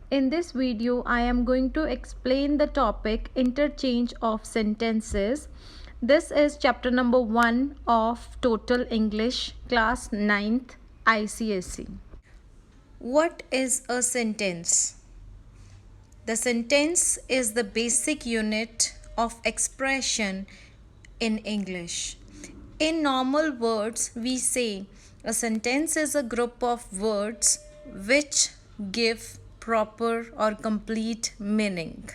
In this video, I am going to explain the topic interchange of sentences. This is chapter number 1 of Total English, class 9th ICSE. What is a sentence? The sentence is the basic unit of expression in English. In normal words, we say a sentence is a group of words which give proper or complete meaning.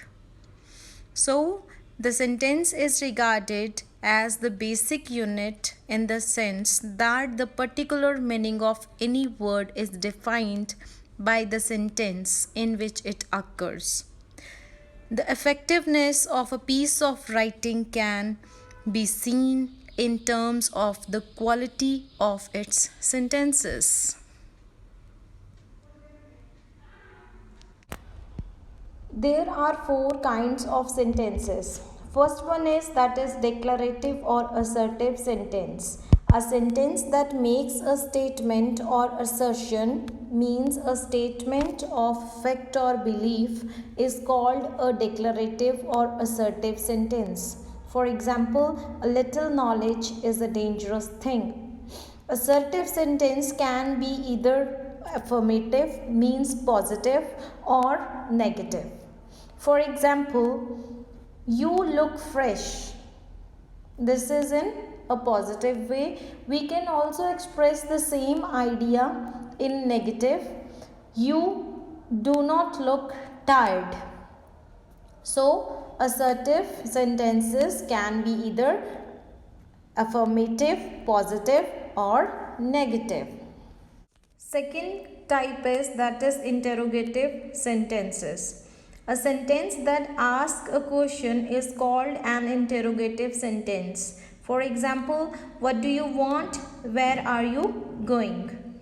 So, the sentence is regarded as the basic unit in the sense that the particular meaning of any word is defined by the sentence in which it occurs. The effectiveness of a piece of writing can be seen in terms of the quality of its sentences. There are 4 kinds of sentences. First one is that is declarative or assertive sentence. A sentence that makes a statement or assertion, means a statement of fact or belief, is called a declarative or assertive sentence. For example, a little knowledge is a dangerous thing. Assertive sentence can be either affirmative, means positive, or negative. For example, you look fresh. This is in a positive way. We can also express the same idea in negative. You do not look tired. So, assertive sentences can be either affirmative, positive, or negative. Second type is that is interrogative sentences. A sentence that asks a question is called an interrogative sentence. For example, what do you want? Where are you going?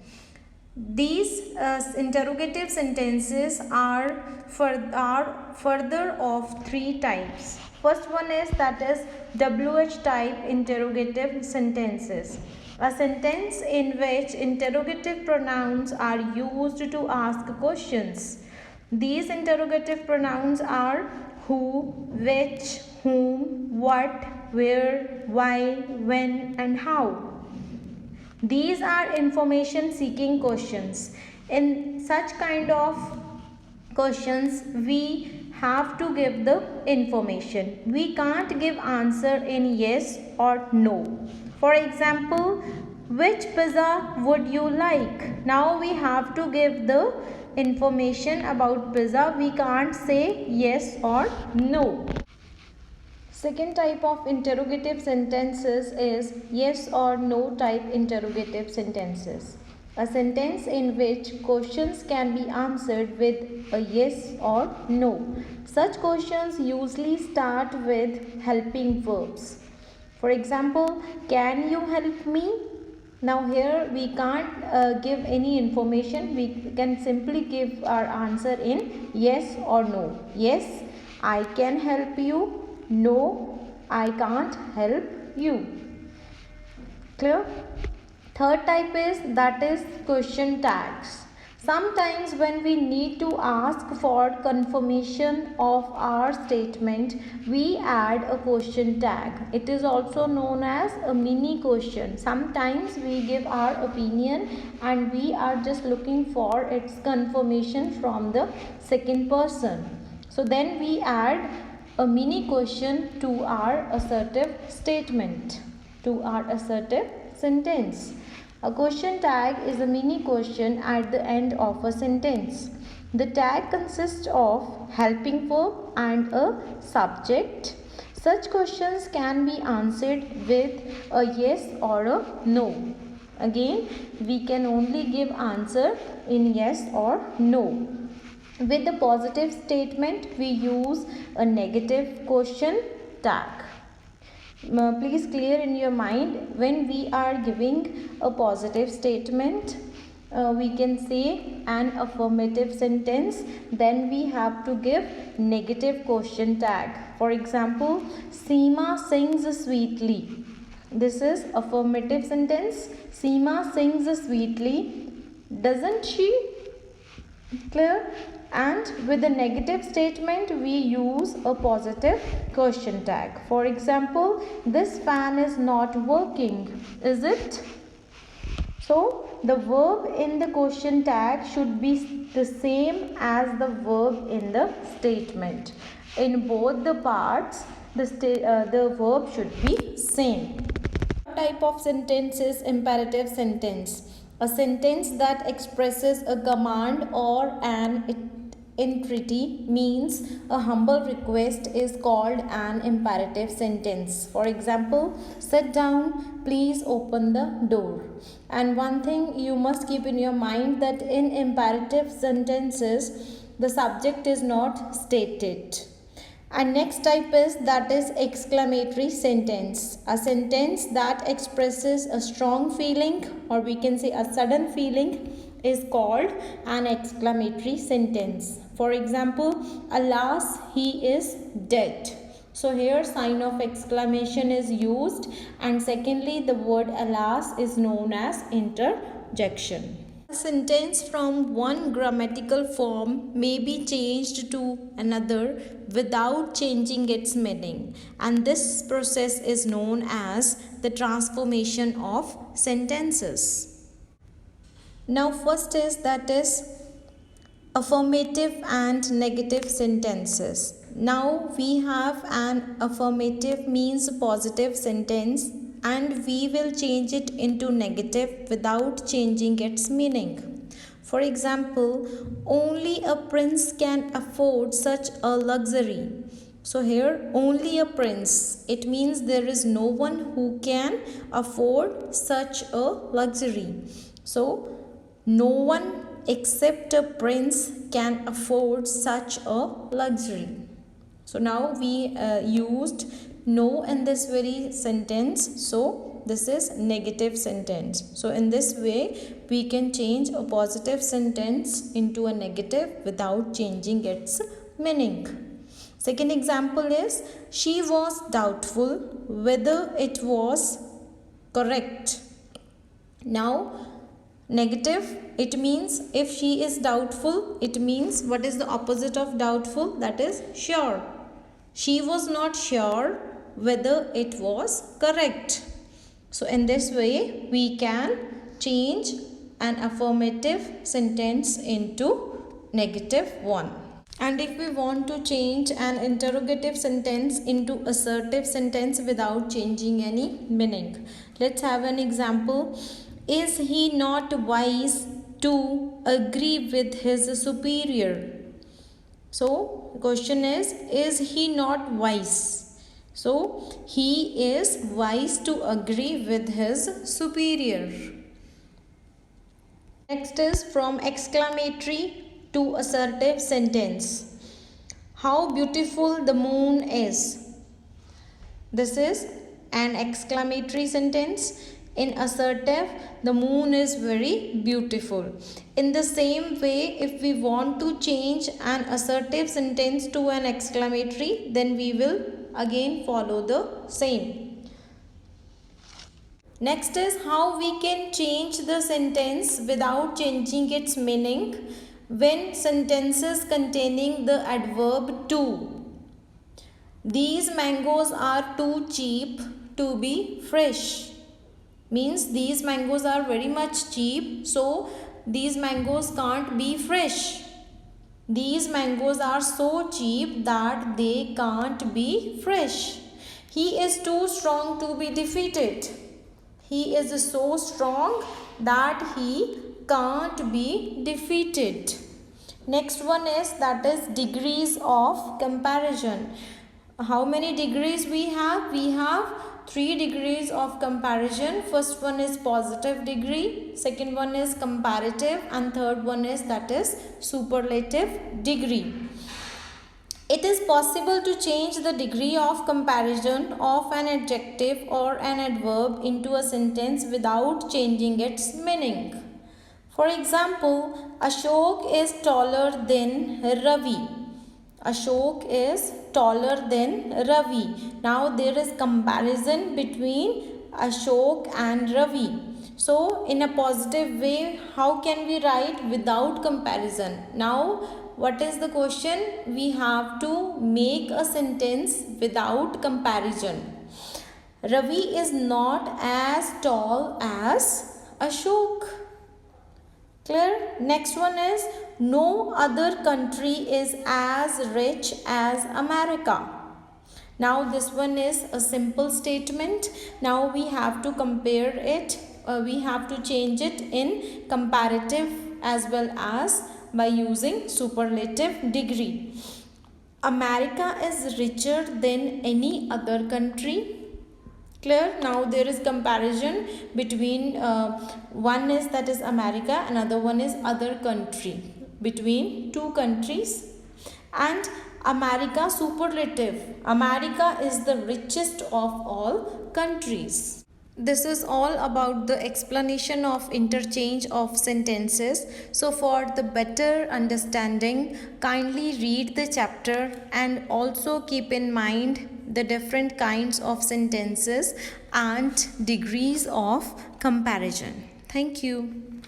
These interrogative sentences are further of 3 types. First one is that is WH type interrogative sentences. A sentence in which interrogative pronouns are used to ask questions. These interrogative pronouns are who, which, whom, what, where, why, when, and how. These are information seeking questions. In such kind of questions, we have to give the information. We can't give answer in yes or no. For example, which pizza would you like? Now we have to give the information about pizza. We can't say yes or no. Second type of interrogative sentences is yes or no type interrogative sentences. A sentence in which questions can be answered with a yes or no. Such questions usually start with helping verbs. For example, can you help me? Now here we can't give any information. We can simply give our answer in yes or no. Yes, I can help you. No, I can't help you. Clear? Third type is that is question tags. Sometimes when we need to ask for confirmation of our statement, we add a question tag. It is also known as a mini question. Sometimes we give our opinion and we are just looking for its confirmation from the second person. So then we add a mini question to our assertive statement, to our assertive sentence. A question tag is a mini question at the end of a sentence. The tag consists of helping verb and a subject. Such questions can be answered with a yes or a no. Again, we can only give answer in yes or no. With the positive statement, we use a negative question tag. Please clear in your mind, when we are giving a positive statement, we can say an affirmative sentence, then we have to give negative question tag. For example, Seema sings sweetly. This is affirmative sentence. Seema sings sweetly. Doesn't she? Clear? And with the negative statement, we use a positive question tag. For example, this fan is not working, is it? So, the verb in the question tag should be the same as the verb in the statement. In both the parts, the verb should be same. What type of sentence is imperative sentence? A sentence that expresses a command or an entreaty, means a humble request, is called an imperative sentence. For example, sit down, please open the door. And one thing you must keep in your mind, that in imperative sentences the subject is not stated. And next type is exclamatory sentence. A sentence that expresses a strong feeling, or we can say a sudden feeling, is called an exclamatory sentence. For example, alas, he is dead. So here sign of exclamation is used, and secondly the word alas is known as interjection. A sentence from one grammatical form may be changed to another without changing its meaning, and this process is known as the transformation of sentences. Now first is affirmative and negative sentences. Now we have an affirmative means positive sentence, and we will change it into negative without changing its meaning. For example, only a prince can afford such a luxury. So here only a prince, it means there is no one who can afford such a luxury. So no one except a prince can afford such a luxury. So now we used no in this very sentence, so this is negative sentence. So in this way we can change a positive sentence into a negative without changing its meaning. Second example is, she was doubtful whether it was correct. Now negative, it means if she is doubtful, it means what is the opposite of doubtful? That is sure. She was not sure whether it was correct. So in this way we can change an affirmative sentence into negative one. And if we want to change an interrogative sentence into assertive sentence without changing any meaning, let's have an example. Is he not wise to agree with his superior? So question is he not wise? So he is wise to agree with his superior. Next is from exclamatory to assertive sentence. How beautiful the moon is. This is an exclamatory sentence. In assertive, the moon is very beautiful. In the same way, if we want to change an assertive sentence to an exclamatory, then we will again follow the same. Next is how we can change the sentence without changing its meaning when sentences containing the adverb to. These mangoes are too cheap to be fresh. Means these mangoes are very much cheap, so these mangoes can't be fresh. These mangoes are so cheap that they can't be fresh. He is too strong to be defeated. He is so strong that he can't be defeated. Next one is degrees of comparison. How many degrees we have? We have 3 degrees of comparison. First one is positive degree, second one is comparative, and third one is superlative degree. It is possible to change the degree of comparison of an adjective or an adverb into a sentence without changing its meaning. For example, Ashok is taller than Ravi. Ashok is taller than Ravi. Now there is comparison between Ashok and Ravi. So in a positive way, how can we write without comparison? Now what is the question? We have to make a sentence without comparison. Ravi is not as tall as Ashok. Clear? Next one is no other country is as rich as America. Now this one is a simple statement. Now we have to compare it. We have to change it in comparative as well as by using superlative degree. America is richer than any other country. Clear? Now there is comparison between one is that is America, another one is other country, between two countries. And America superlative, America is the richest of all countries. This is all about the explanation of interchange of sentences. So for the better understanding, kindly read the chapter and also keep in mind the different kinds of sentences and degrees of comparison. Thank you.